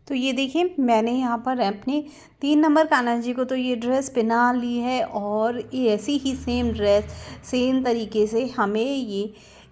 तो ये देखिए मैंने यहाँ पर अपने 3 नंबर कान्हा जी को तो ये ड्रेस पहना ली है और ये ऐसी ही सेम ड्रेस सेम तरीके से हमें ये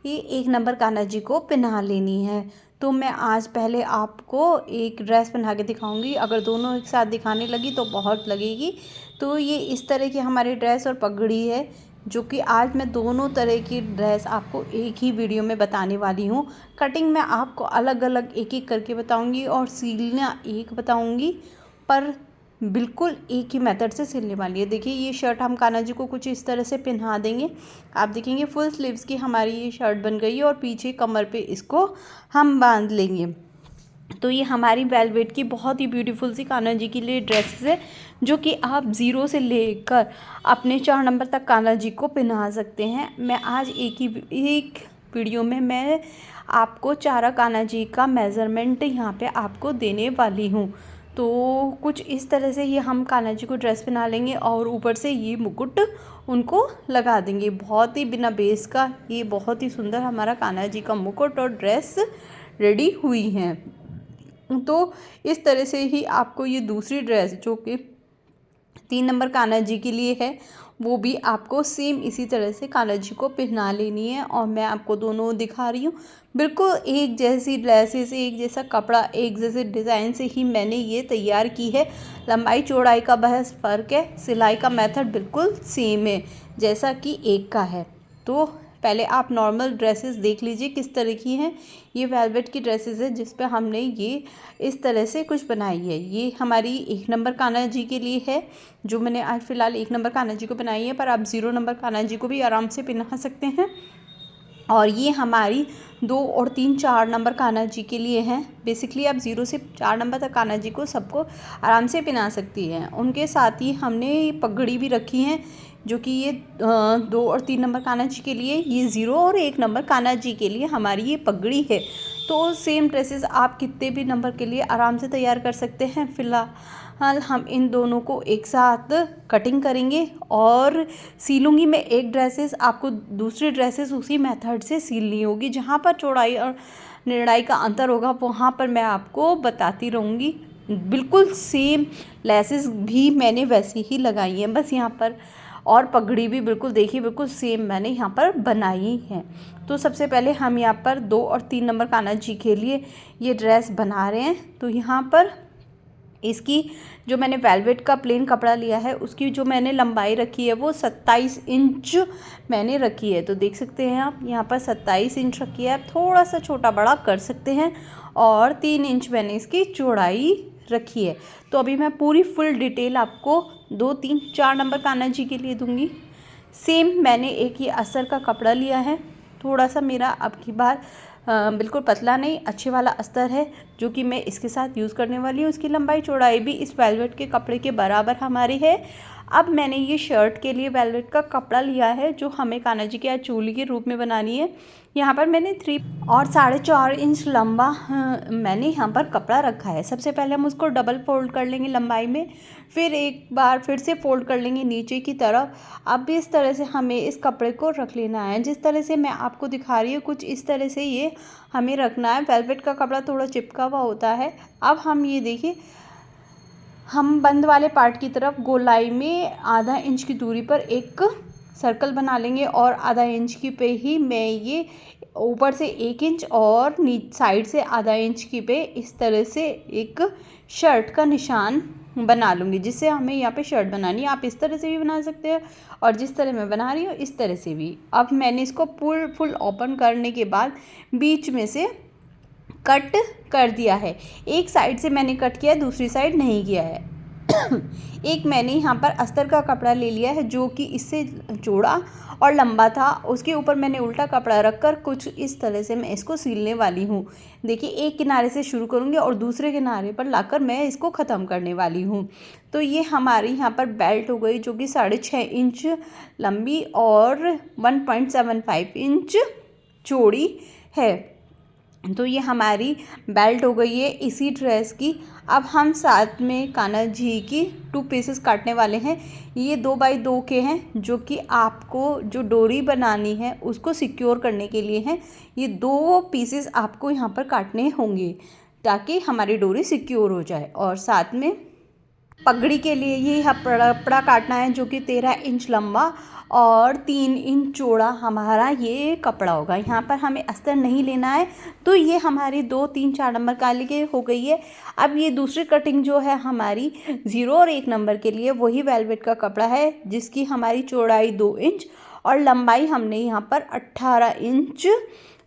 1 नंबर कान्हा जी को पहना लेनी है। तो मैं आज पहले आपको एक ड्रेस पहना के दिखाऊंगी। अगर दोनों एक साथ दिखाने लगी तो बहुत लगेगी। तो ये इस तरह की हमारी ड्रेस और पगड़ी है, जो कि आज मैं दोनों तरह की ड्रेस आपको एक ही वीडियो में बताने वाली हूँ। कटिंग मैं आपको अलग अलग एक एक करके बताऊँगी और सिलना एक बताऊँगी, पर बिल्कुल एक ही मेथड से सिलने वाली है। देखिए ये शर्ट हम कान्हा जी को कुछ इस तरह से पहना देंगे। आप देखेंगे फुल स्लीव्स की हमारी ये शर्ट बन गई है और पीछे कमर पे इसको हम बांध लेंगे। तो ये हमारी वेलवेट की बहुत ही ब्यूटीफुल सी कान्हा जी के लिए ड्रेसेस है, जो कि आप 0 से लेकर अपने 4 नंबर तक कान्हा जी को पहना सकते हैं। मैं आज एक वीडियो में मैं आपको चारा कान्हा जी का मेज़रमेंट यहाँ पे आपको देने वाली हूँ। तो कुछ इस तरह से ये हम कान्हा जी को ड्रेस पहना लेंगे और ऊपर से ये मुकुट उनको लगा देंगे। बहुत ही बिना बेस का ये बहुत ही सुंदर हमारा कान्हा जी का मुकुट और ड्रेस रेडी हुई हैं। तो इस तरह से ही आपको ये दूसरी ड्रेस जो कि 3 नंबर कान्हा जी के लिए है, वो भी आपको सेम इसी तरह से कान्हा जी को पहना लेनी है। और मैं आपको दोनों दिखा रही हूँ, बिल्कुल एक जैसी ड्रेसेस, एक जैसा कपड़ा, एक जैसे डिज़ाइन से ही मैंने ये तैयार की है। लंबाई चौड़ाई का बस फ़र्क है, सिलाई का मेथड बिल्कुल सेम है जैसा कि एक का है। तो पहले आप नॉर्मल ड्रेसेस देख लीजिए किस तरह की हैं। ये वेलवेट की ड्रेसेस है जिस पे हमने ये इस तरह से कुछ बनाई है। ये हमारी 1 नंबर कान्हा जी के लिए है, जो मैंने आज फ़िलहाल 1 नंबर कान्हा जी को बनाई है, पर आप 0 नंबर कान्हा जी को भी आराम से पहना सकते हैं। और ये हमारी 2 और 3 4 नंबर कान्हा जी के लिए हैं। बेसिकली आप 0 से 4 नंबर तक कान्हा जी को सबको आराम से पहना सकती हैं। उनके साथ ही हमने पगड़ी भी रखी हैं, जो कि ये 2 और 3 नंबर कान्हा जी के लिए, ये 0 और 1 नंबर कान्हा जी के लिए हमारी ये पगड़ी है। तो सेम ड्रेसेस आप कितने भी नंबर के लिए आराम से तैयार कर सकते हैं। फ़िलहाल हम इन दोनों को एक साथ कटिंग करेंगे और सीलूँगी मैं एक ड्रेसेस, आपको दूसरी ड्रेसेस उसी मेथड से सीलनी होगी। जहाँ पर चौड़ाई और निर्णाई का अंतर होगा वहाँ पर मैं आपको बताती रहूँगी। बिल्कुल सेम लेसेस भी मैंने वैसी ही लगाई हैं, बस यहाँ पर, और पगड़ी भी बिल्कुल देखिए बिल्कुल सेम मैंने यहाँ पर बनाई है। तो सबसे पहले हम यहाँ पर 2 और 3 नंबर कान्हा जी के लिए ये ड्रेस बना रहे हैं। तो यहाँ पर इसकी जो मैंने वेलवेट का प्लेन कपड़ा लिया है, उसकी जो मैंने लंबाई रखी है वो 27 इंच मैंने रखी है। तो देख सकते हैं आप यहाँ पर 27 इंच रखी है। आप थोड़ा सा छोटा बड़ा कर सकते हैं। और 3 इंच मैंने इसकी चौड़ाई रखी है। तो अभी मैं पूरी फुल डिटेल आपको 2 3 4 नंबर कान्हा जी के लिए दूंगी। सेम मैंने एक ही अस्तर का कपड़ा लिया है, थोड़ा सा मेरा अब की बार बिल्कुल पतला नहीं, अच्छे वाला अस्तर है, जो कि मैं इसके साथ यूज़ करने वाली हूँ। इसकी लंबाई चौड़ाई भी इस वेलवेट के कपड़े के बराबर हमारी है। अब मैंने ये शर्ट के लिए वेलवेट का कपड़ा लिया है, जो हमें कान्हा जी के चोली के रूप में बनानी है। यहाँ पर मैंने 3 और 4.5 इंच लंबा मैंने यहाँ पर कपड़ा रखा है। सबसे पहले हम उसको डबल फोल्ड कर लेंगे लंबाई में, फिर एक बार फिर से फोल्ड कर लेंगे नीचे की तरफ। अब भी इस तरह से हमें इस कपड़े को रख लेना है, जिस तरह से मैं आपको दिखा रही हूँ कुछ इस तरह से ये हमें रखना है। वेलवेट का कपड़ा थोड़ा चिपका हुआ होता है। अब हम ये देखिए, हम बंद वाले पार्ट की तरफ गोलाई में आधा इंच की दूरी पर एक सर्कल बना लेंगे और आधा इंच की पे ही मैं ये ऊपर से 1 इंच और साइड से आधा इंच की पे इस तरह से एक शर्ट का निशान बना लूँगी, जिससे हमें यहाँ पे शर्ट बनानी है। आप इस तरह से भी बना सकते हैं और जिस तरह मैं बना रही हूँ इस तरह से भी। अब मैंने इसको फुल ओपन करने के बाद बीच में से कट कर दिया है। एक साइड से मैंने कट किया है, दूसरी साइड नहीं किया है। एक मैंने यहाँ पर अस्तर का कपड़ा ले लिया है, जो कि इससे चौड़ा और लंबा था। उसके ऊपर मैंने उल्टा कपड़ा रखकर कुछ इस तरह से मैं इसको सीलने वाली हूँ। देखिए एक किनारे से शुरू करूँगी और दूसरे किनारे पर लाकर मैं इसको ख़त्म करने वाली हूँ। तो ये हमारी यहाँ पर बेल्ट हो गई, जो कि 6.5 इंच लंबी और 1.75 इंच चौड़ी है। तो ये हमारी बेल्ट हो गई है इसी ड्रेस की। अब हम साथ में कान्हा जी की 2 पीसेस काटने वाले हैं। ये 2 बाई 2 के हैं, जो कि आपको जो डोरी बनानी है उसको सिक्योर करने के लिए हैं। ये 2 पीसेस आपको यहाँ पर काटने होंगे। ताकि हमारी डोरी सिक्योर हो जाए। और साथ में पगड़ी के लिए ये कपड़ा काटना है जो कि 13 इंच लंबा और 3 इंच चौड़ा हमारा ये कपड़ा होगा। यहाँ पर हमें अस्तर नहीं लेना है। तो ये हमारी 2, 3, 4 नंबर काली के हो गई है। अब ये दूसरी कटिंग जो है हमारी 0 और 1 नंबर के लिए, वही वेलवेट का कपड़ा है जिसकी हमारी चौड़ाई 2 इंच और लंबाई हमने यहाँ पर 18 इंच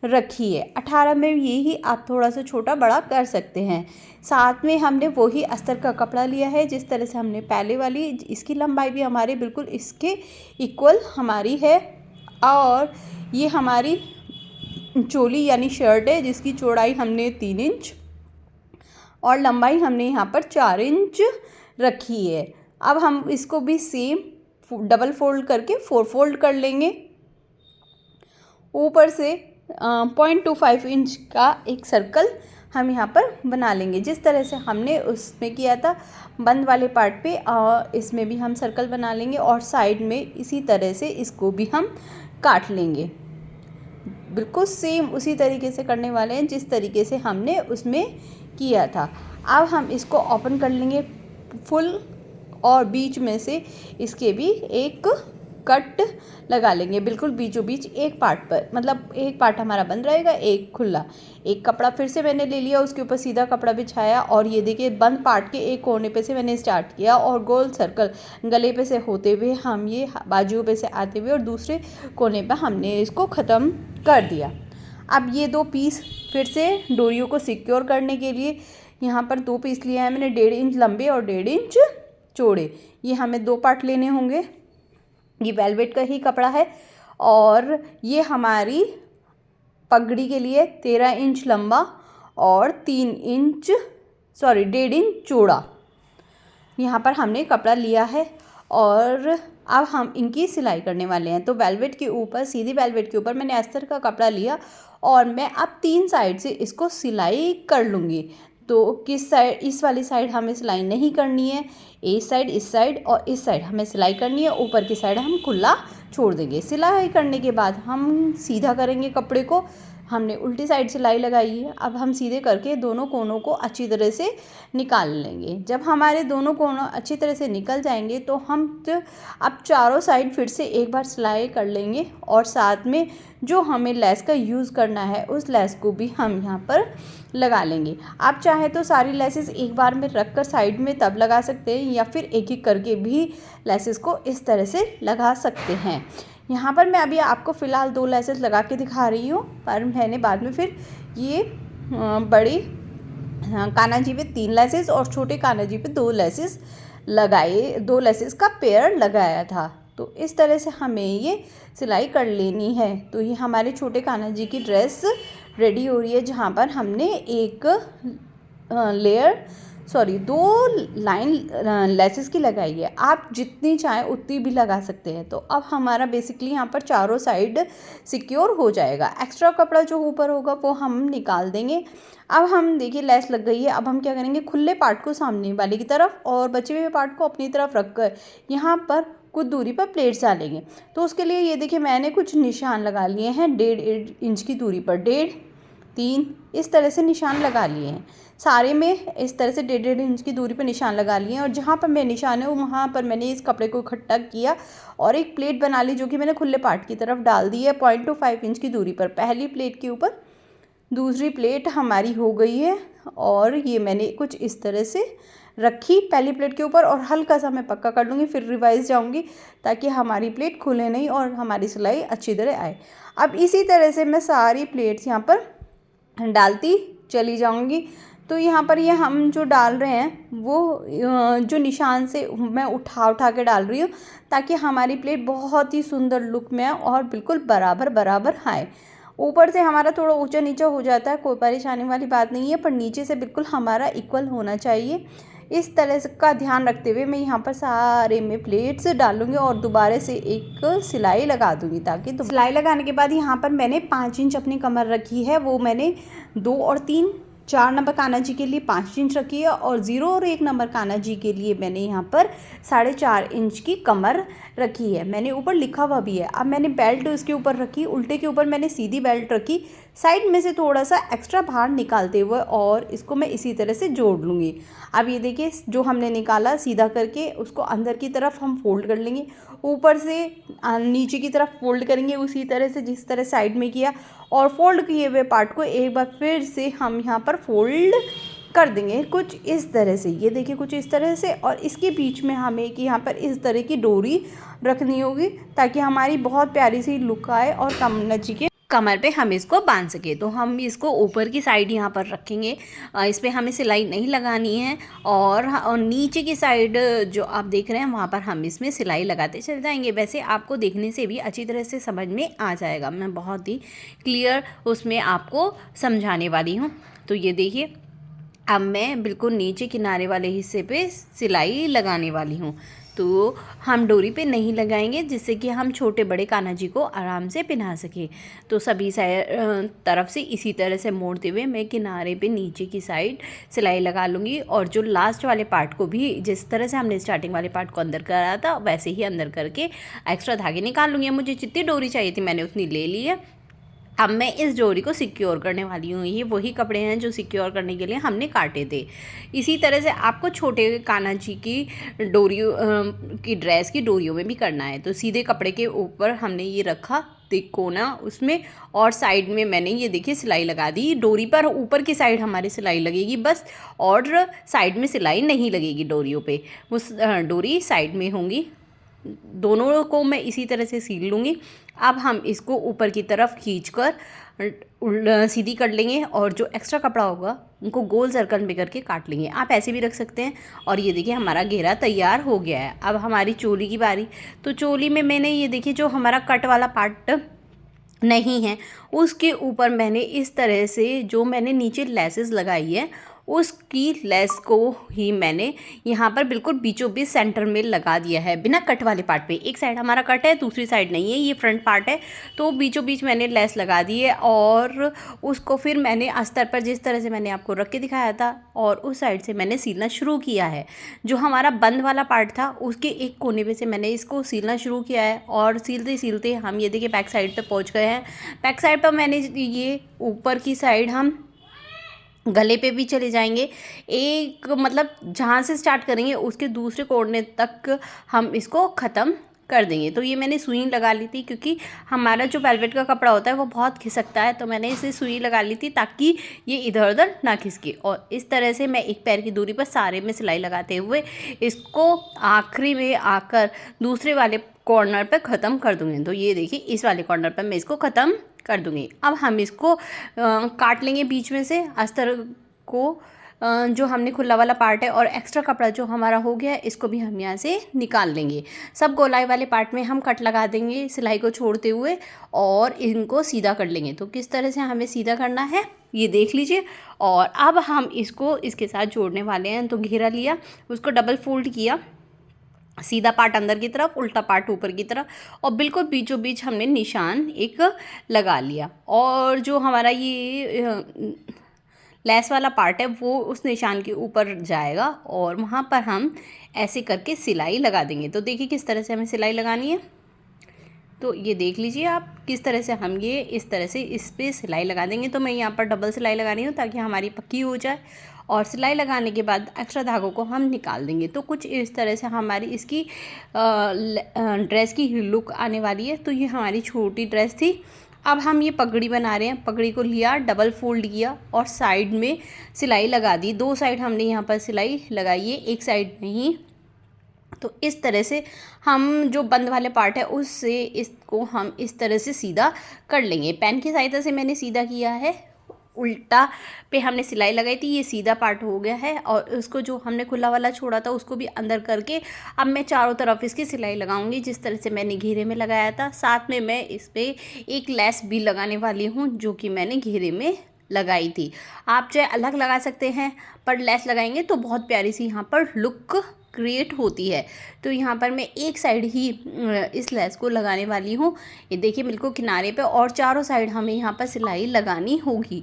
रखी है। 18 में यही आप थोड़ा सा छोटा बड़ा कर सकते हैं। साथ में हमने वही अस्तर का कपड़ा लिया है जिस तरह से हमने पहले वाली, इसकी लंबाई भी हमारी बिल्कुल इसके इक्वल हमारी है। और ये हमारी चोली यानी शर्ट है जिसकी चौड़ाई हमने 3 इंच और लंबाई हमने यहाँ पर 4 इंच रखी है। अब हम इसको भी सेम डबल फोल्ड करके 4 फोल्ड कर लेंगे। ऊपर से 0.25 इंच का एक सर्कल हम यहाँ पर बना लेंगे जिस तरह से हमने उसमें किया था बंद वाले पार्ट पे। इसमें भी हम सर्कल बना लेंगे और साइड में इसी तरह से इसको भी हम काट लेंगे। बिल्कुल सेम उसी तरीके से करने वाले हैं जिस तरीके से हमने उसमें किया था। अब हम इसको ओपन कर लेंगे फुल और बीच में से इसके भी एक कट लगा लेंगे बिल्कुल बीचों बीच एक पार्ट पर, मतलब एक पार्ट हमारा बंद रहेगा, एक खुला। एक कपड़ा फिर से मैंने ले लिया, उसके ऊपर सीधा कपड़ा बिछाया और ये देखिए बंद पार्ट के एक कोने पे से मैंने स्टार्ट किया और गोल सर्कल गले पे से होते हुए हम ये बाजुओं पे से आते हुए और दूसरे कोने पर हमने इसको ख़त्म कर दिया। अब ये 2 पीस फिर से डोरियों को सिक्योर करने के लिए यहाँ पर 2 पीस लिया है मैंने, 1.5 इंच लंबे और 1.5 इंच चौड़े। ये हमें 2 पार्ट लेने होंगे। ये वेलवेट का ही कपड़ा है और ये हमारी पगड़ी के लिए 13 इंच लंबा और 1.5 इंच चौड़ा यहाँ पर हमने कपड़ा लिया है। और अब हम इनकी सिलाई करने वाले हैं। तो वेलवेट के ऊपर, सीधी वेलवेट के ऊपर मैंने अस्तर का कपड़ा लिया और मैं अब 3 साइड से इसको सिलाई कर लूँगी। तो किस साइड, इस वाली साइड हमें सिलाई नहीं करनी है, इस साइड और इस साइड हमें सिलाई करनी है। ऊपर की साइड हम खुला छोड़ देंगे। सिलाई करने के बाद हम सीधा करेंगे कपड़े को। हमने उल्टी साइड सिलाई लगाई है, अब हम सीधे करके दोनों कोनों को अच्छी तरह से निकाल लेंगे। जब हमारे दोनों कोनों अच्छी तरह से निकल जाएंगे तो हम अब चारों साइड फिर से एक बार सिलाई कर लेंगे और साथ में जो हमें लेस का यूज़ करना है उस लेस को भी हम यहाँ पर लगा लेंगे। आप चाहे तो सारी लेसेस एक बार में रख कर साइड में तब लगा सकते हैं या फिर एक एक करके भी लेसेस को इस तरह से लगा सकते हैं। यहाँ पर मैं अभी आपको फ़िलहाल 2 लेसेस लगा के दिखा रही हूँ, पर मैंने बाद में फिर ये बड़ी कान्हा जी पे 3 लेसेस और छोटे कान्हा जी पे 2 लेसेस लगाए, 2 लेसेस का पेयर लगाया था। तो इस तरह से हमें ये सिलाई कर लेनी है। तो ये हमारे छोटे कान्हा जी की ड्रेस रेडी हो रही है जहाँ पर हमने एक लेयर 2 लाइन लेसेस की लगाई है। आप जितनी चाहें उतनी भी लगा सकते हैं। तो अब हमारा बेसिकली यहाँ पर चारों साइड सिक्योर हो जाएगा। एक्स्ट्रा कपड़ा जो ऊपर होगा वो हम निकाल देंगे। अब हम देखिए लेस लग गई है। अब हम क्या करेंगे, खुले पार्ट को सामने वाले की तरफ और बचे हुए पार्ट को अपनी तरफ रख कर यहाँ पर कुछ दूरी पर प्लेट्स डालेंगे। तो उसके लिए ये देखिए मैंने कुछ निशान लगा लिए हैं 1.5 इंच की दूरी पर, 1.5, 3 इस तरह से निशान लगा लिए हैं। सारे में इस तरह से 1.5 इंच की दूरी पर निशान लगा लिए हैं और जहाँ पर मेरे निशान है वहाँ पर मैंने इस कपड़े को इकट्ठा किया और एक प्लेट बना ली जो कि मैंने खुले पार्ट की तरफ डाल दी है 0.25 इंच की दूरी पर। पहली प्लेट के ऊपर दूसरी प्लेट हमारी हो गई है और ये मैंने कुछ इस तरह से रखी पहली प्लेट के ऊपर और हल्का सा मैं पक्का कर लूँगी, फिर रिवाइज जाऊँगी ताकि हमारी प्लेट खुले नहीं और हमारी सिलाई अच्छी तरह आए। अब इसी तरह से मैं सारी प्लेट्स यहाँ पर डालती चली जाऊँगी। तो यहाँ पर ये हम जो डाल रहे हैं वो जो निशान से मैं उठा के डाल रही हूँ ताकि हमारी प्लेट बहुत ही सुंदर लुक में और बिल्कुल बराबर आए। ऊपर से हमारा थोड़ा ऊंचा नीचा हो जाता है, कोई परेशानी वाली बात नहीं है, पर नीचे से बिल्कुल हमारा इक्वल होना चाहिए। इस तरह का ध्यान रखते हुए मैं यहाँ पर सारे में प्लेट्स डालूँगी और दोबारा से एक सिलाई लगा दूँगी ताकि सिलाई लगाने के बाद यहाँ पर मैंने 5 इंच अपनी कमर रखी है। वो मैंने 2 और 3 4 नंबर कान्हा जी के लिए 5 इंच रखी है और 0 और 1 नंबर कान्हा जी के लिए मैंने यहाँ पर 4.5 इंच की कमर रखी है। मैंने ऊपर लिखा हुआ भी है। अब मैंने बेल्ट उसके ऊपर रखी, उल्टे के ऊपर मैंने सीधी बेल्ट रखी साइड में से थोड़ा सा एक्स्ट्रा बाहर निकालते हुए और इसको मैं इसी तरह से जोड़ लूँगी। अब ये देखिए जो हमने निकाला सीधा करके उसको अंदर की तरफ हम फोल्ड कर लेंगे, ऊपर से नीचे की तरफ फोल्ड करेंगे उसी तरह से जिस तरह साइड में किया, और फोल्ड किए हुए पार्ट को एक बार फिर से हम यहाँ पर फोल्ड कर देंगे कुछ इस तरह से। ये देखिए कुछ इस तरह से, और इसके बीच में हमें कि यहाँ पर इस तरह की डोरी रखनी होगी ताकि हमारी बहुत प्यारी सी लुक आए और कान्हा जी के कमर पे हम इसको बांध सके। तो हम इसको ऊपर की साइड यहाँ पर रखेंगे, इस पर हमें सिलाई नहीं लगानी है, और नीचे की साइड जो आप देख रहे हैं वहाँ पर हम इसमें सिलाई लगाते चल जाएंगे। वैसे आपको देखने से भी अच्छी तरह से समझ में आ जाएगा, मैं बहुत ही क्लियर उसमें आपको समझाने वाली हूँ। तो ये देखिए अब मैं बिल्कुल नीचे किनारे वाले हिस्से पे सिलाई लगाने वाली हूँ। तो हम डोरी पे नहीं लगाएंगे जिससे कि हम छोटे बड़े कान्हा जी को आराम से पहना सकें। तो सभी तरफ से इसी तरह से मोड़ते हुए मैं किनारे पे नीचे की साइड सिलाई लगा लूँगी, और जो लास्ट वाले पार्ट को भी जिस तरह से हमने स्टार्टिंग वाले पार्ट को अंदर करा था वैसे ही अंदर करके एक्स्ट्रा धागे निकाल लूँगी। मुझे जितनी डोरी चाहिए थी मैंने उतनी ले ली है। अब मैं इस डोरी को सिक्योर करने वाली हूँ। ये वही कपड़े हैं जो सिक्योर करने के लिए हमने काटे थे। इसी तरह से आपको छोटे कान्हा जी की डोरियों की ड्रेस की डोरियों में भी करना है। तो सीधे कपड़े के ऊपर हमने ये रखा कोना उसमें, और साइड में मैंने ये देखिए सिलाई लगा दी। डोरी पर ऊपर की साइड हमारी सिलाई लगेगी बस, और साइड में सिलाई नहीं लगेगी डोरियों पे, उस डोरी साइड में होंगी। दोनों को मैं इसी तरह से सील लूँगी। अब हम इसको ऊपर की तरफ खींचकर सीधी कर लेंगे, और जो एक्स्ट्रा कपड़ा होगा उनको गोल सर्कल में करके काट लेंगे। आप ऐसे भी रख सकते हैं। और ये देखिए हमारा घेरा तैयार हो गया है। अब हमारी चोली की बारी। तो चोली में मैंने ये देखिए जो हमारा कट वाला पार्ट नहीं है उसके ऊपर मैंने इस तरह से जो मैंने नीचे लेसेस लगाई है उसकी लेस को ही मैंने यहाँ पर बिल्कुल बीचों बीच सेंटर में लगा दिया है बिना कट वाले पार्ट पे। एक साइड हमारा कट है दूसरी साइड नहीं है, ये फ्रंट पार्ट है। तो बीचों बीच मैंने लेस लगा दी है, और उसको फिर मैंने अस्तर पर जिस तरह से मैंने आपको रख के दिखाया था और उस साइड से मैंने सिलना शुरू किया है। जो हमारा बंद वाला पार्ट था उसके एक कोने पे से मैंने इसको सिलना शुरू किया है, और सिलते सिलते हम ये देखिए बैक साइड पे पहुंच गए हैं। बैक साइड पर मैंने ये ऊपर की साइड हम गले पे भी चले जाएंगे। एक मतलब जहाँ से स्टार्ट करेंगे उसके दूसरे कोने तक हम इसको ख़त्म कर देंगे। तो ये मैंने सुई लगा ली थी क्योंकि हमारा जो वेलवेट का कपड़ा होता है वो बहुत खिसकता है, तो मैंने इसे सुई लगा ली थी ताकि ये इधर उधर ना खिसके। और इस तरह से मैं एक पैर की दूरी पर सारे में सिलाई लगाते हुए इसको आखिरी में आकर दूसरे वाले कॉर्नर पर ख़त्म कर दूँगी। तो ये देखिए इस वाले कॉर्नर पर मैं इसको ख़त्म कर दूँगी। अब हम इसको काट लेंगे बीच में से अस्तर को, जो हमने खुला वाला पार्ट है, और एक्स्ट्रा कपड़ा जो हमारा हो गया है इसको भी हम यहाँ से निकाल लेंगे। सब गोलाई वाले पार्ट में हम कट लगा देंगे सिलाई को छोड़ते हुए, और इनको सीधा कर लेंगे। तो किस तरह से हमें सीधा करना है ये देख लीजिए। और अब हम इसको इसके साथ जोड़ने वाले हैं। तो घेरा लिया, उसको डबल फोल्ड किया, सीधा पार्ट अंदर की तरफ, उल्टा पार्ट ऊपर की तरफ, और बिल्कुल बीचों बीच हमने निशान एक लगा लिया। और जो हमारा ये लेस वाला पार्ट है वो उस निशान के ऊपर जाएगा, और वहाँ पर हम ऐसे करके सिलाई लगा देंगे। तो देखिए किस तरह से हमें सिलाई लगानी है। तो ये देख लीजिए आप किस तरह से हम ये इस तरह से इस पर सिलाई लगा देंगे। तो मैं यहाँ पर डबल सिलाई लगा रही हूँ ताकि हमारी पक्की हो जाए, और सिलाई लगाने के बाद एक्स्ट्रा धागों को हम निकाल देंगे। तो कुछ इस तरह से हमारी इसकी ड्रेस की लुक आने वाली है। तो ये हमारी छोटी ड्रेस थी। अब हम ये पगड़ी बना रहे हैं। पगड़ी को लिया, डबल फोल्ड किया और साइड में सिलाई लगा दी। दो साइड हमने यहाँ पर सिलाई लगाई है, एक साइड नहीं। तो इस तरह से हम जो बंद वाले पार्ट है उससे इसको हम इस तरह से सीधा कर लेंगे। पेन की सहायता से मैंने सीधा किया है, उल्टा पे हमने सिलाई लगाई थी, ये सीधा पार्ट हो गया है। और उसको जो हमने खुला वाला छोड़ा था उसको भी अंदर करके अब मैं चारों तरफ इसकी सिलाई लगाऊंगी जिस तरह से मैंने घेरे में लगाया था। साथ में मैं इस पर एक लेस भी लगाने वाली हूँ जो कि मैंने घेरे में लगाई थी। आप चाहे अलग लगा सकते हैं, पर लेस लगाएंगे तो बहुत प्यारी सी यहाँ पर लुक क्रिएट होती है। तो यहाँ पर मैं एक साइड ही इस लेस को लगाने वाली हूँ। ये देखिए बिल्कुल किनारे पे, और चारों साइड हमें यहाँ पर सिलाई लगानी होगी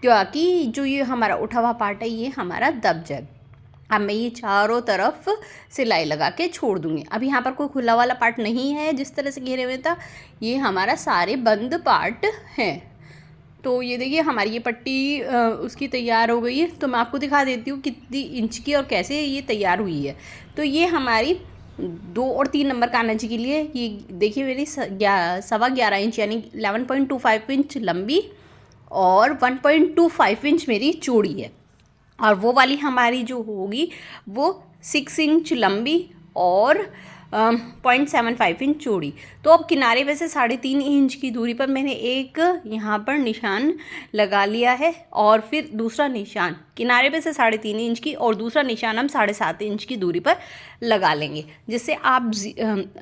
क्योंकि जो ये हमारा उठा हुआ पार्ट है ये हमारा दब जाए। अब मैं ये चारों तरफ सिलाई लगा के छोड़ दूँगी। अब यहाँ पर कोई खुला वाला पार्ट नहीं है जिस तरह से घेरे में था, ये हमारा सारे बंद पार्ट हैं। तो ये देखिए हमारी ये पट्टी उसकी तैयार हो गई है। तो मैं आपको दिखा देती हूँ कितनी इंच की और कैसे ये तैयार हुई है। तो ये हमारी 2 और 3 नंबर कान्हा जी के लिए ये देखिए मेरी 11.25 इंच यानी 11.25 इंच लंबी और 1.25 इंच मेरी चौड़ी है। और वो वाली हमारी जो होगी वो 6 इंच लंबी और 0.75 इंच चौड़ी। तो अब किनारे पे से 3.5 इंच की दूरी पर मैंने एक यहाँ पर निशान लगा लिया है और फिर दूसरा निशान किनारे पे से 3.5 इंच की और दूसरा निशान हम 7.5 इंच की दूरी पर लगा लेंगे, जिससे आप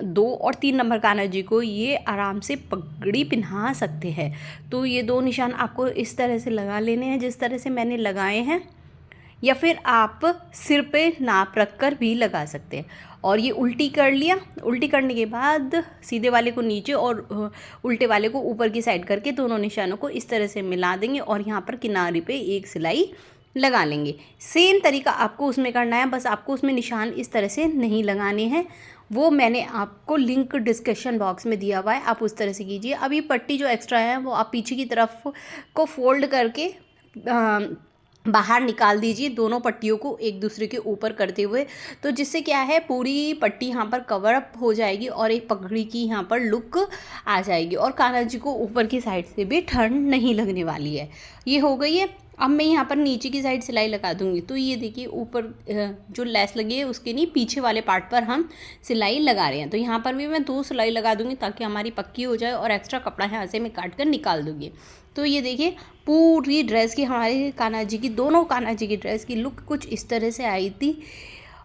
2 और 3 नंबर कान्हा जी को ये आराम से पगड़ी पहना सकते हैं। तो ये 2 निशान आपको इस तरह से लगा लेने हैं जिस तरह से मैंने लगाए हैं, या फिर आप सिर पे नाप रख कर भी लगा सकते हैं। और ये उल्टी कर लिया। उल्टी करने के बाद सीधे वाले को नीचे और उल्टे वाले को ऊपर की साइड करके दोनों निशानों को इस तरह से मिला देंगे और यहाँ पर किनारे पे एक सिलाई लगा लेंगे। सेम तरीका आपको उसमें करना है, बस आपको उसमें निशान इस तरह से नहीं लगाने हैं। वो मैंने आपको लिंक डिस्क्रिप्शन बॉक्स में दिया हुआ है, आप उस तरह से कीजिए। अभी पट्टी जो एक्स्ट्रा है वो आप पीछे की तरफ को फोल्ड करके बाहर निकाल दीजिए, दोनों पट्टियों को एक दूसरे के ऊपर करते हुए। तो जिससे क्या है पूरी पट्टी यहाँ पर कवर अप हो जाएगी और एक पगड़ी की यहाँ पर लुक आ जाएगी और कान्हा जी को ऊपर की साइड से भी ठंड नहीं लगने वाली है। ये हो गई है। अब मैं यहाँ पर नीचे की साइड सिलाई लगा दूँगी। तो ये देखिए ऊपर जो लेस लगी है उसके नहीं पीछे वाले पार्ट पर हम सिलाई लगा रहे हैं। तो यहाँ पर भी मैं 2 सिलाई लगा दूँगी ताकि हमारी पक्की हो जाए और एक्स्ट्रा कपड़ा यहाँ से मैं काट कर निकाल दूँगी। तो ये देखिए पूरी ड्रेस की हमारे कान्हा जी की, दोनों कान्हा जी की ड्रेस की लुक कुछ इस तरह से आई थी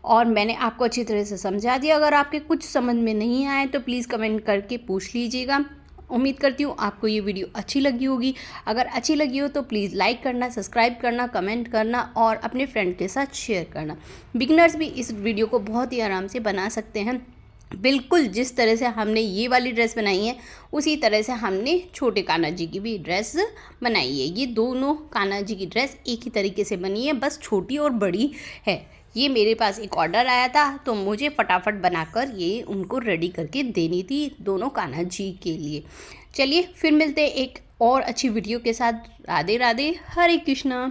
और मैंने आपको अच्छी तरह से समझा दिया। अगर आपके कुछ समझ में नहीं आए तो प्लीज़ कमेंट करके पूछ लीजिएगा। उम्मीद करती हूँ आपको ये वीडियो अच्छी लगी होगी। अगर अच्छी लगी हो तो प्लीज़ लाइक करना, सब्सक्राइब करना, कमेंट करना और अपने फ्रेंड के साथ शेयर करना। बिगिनर्स भी इस वीडियो को बहुत ही आराम से बना सकते हैं। बिल्कुल जिस तरह से हमने ये वाली ड्रेस बनाई है उसी तरह से हमने छोटे कान्हा जी की भी ड्रेस बनाई है। ये दोनों कान्हा जी की ड्रेस एक ही तरीके से बनी है, बस छोटी और बड़ी है। ये मेरे पास एक ऑर्डर आया था तो मुझे फटाफट बनाकर ये उनको रेडी करके देनी थी दोनों कान्हा जी के लिए। चलिए फिर मिलते हैं एक और अच्छी वीडियो के साथ। राधे राधे, हरे कृष्णा।